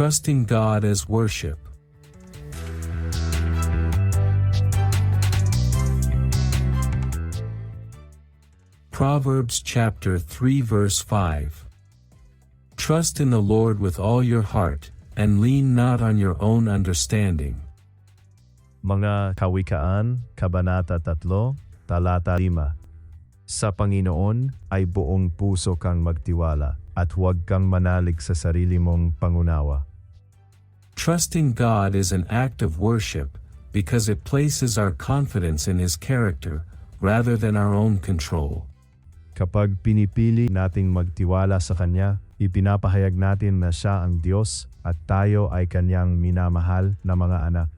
Trusting God as worship. Proverbs chapter 3 verse 5. Trust in the Lord with all your heart, and lean not on your own understanding. Mga Kawikaan, Kabanata 3, Talata 5. Sa Panginoon ay buong puso kang magtiwala, at huwag kang manalig sa sarili mong pangunawa. Trusting God is an act of worship, because it places our confidence in His character, rather than our own control. Kapag pinipili nating magtiwala sa Kanya, ipinapahayag natin na Siya ang Diyos at tayo ay Kanyang minamahal na mga anak.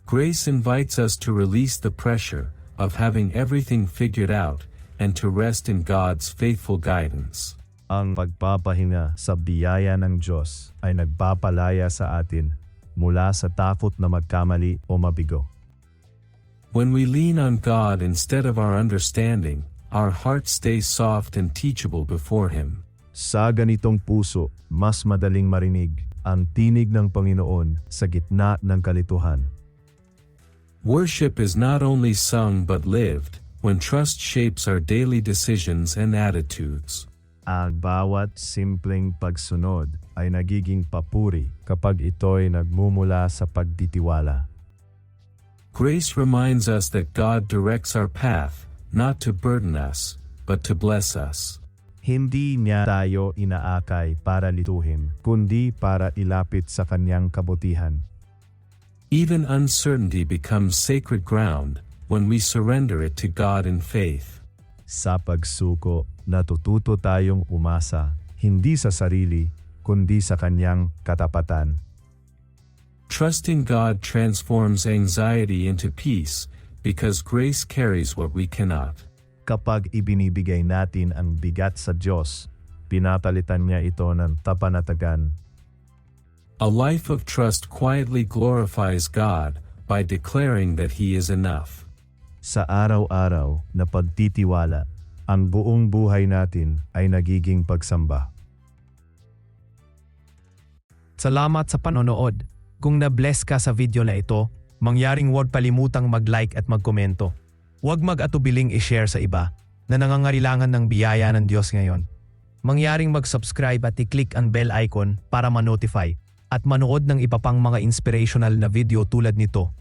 Grace invites us to release the pressure of having everything figured out, and to rest in God's faithful guidance. Ang pagpapahinga sa biyaya ng Diyos ay nagpapalaya sa atin mula sa takot na magkamali o mabigo. When we lean on God instead of our understanding, our heart stays soft and teachable before Him. Sa ganitong puso, mas madaling marinig ang tinig ng Panginoon sa gitna ng kalituhan. Worship is not only sung but lived, when trust shapes our daily decisions and attitudes. Ang bawat simpleng pagsunod ay nagiging papuri kapag ito'y nagmumula sa pagtitiwala. Grace reminds us that God directs our path, not to burden us, but to bless us. Hindi niya tayo inaakay para lituhin, kundi para ilapit sa Kanyang kabutihan. Even uncertainty becomes sacred ground when we surrender it to God in faith. Sa pagsuko, natututo tayong umasa, hindi sa sarili, kundi sa Kanyang katapatan. Trusting God transforms anxiety into peace, because grace carries what we cannot. Kapag ibinibigay natin ang bigat sa Diyos, pinapalitan niya ito ng tapanatagan. A life of trust quietly glorifies God by declaring that He is enough. Sa araw-araw na pagtitiwala, ang buong buhay natin ay nagiging pagsamba. Salamat sa panonood. Kung na-bless ka sa video na ito, mangyaring huwag kalimutang mag-like at magkomento. Huwag mag-atubiling i-share sa iba na nangangailangan ng biyaya ng Diyos ngayon. Mangyaring mag-subscribe at i-click ang bell icon para ma-notify at manood ng iba pang mga inspirational na video tulad nito.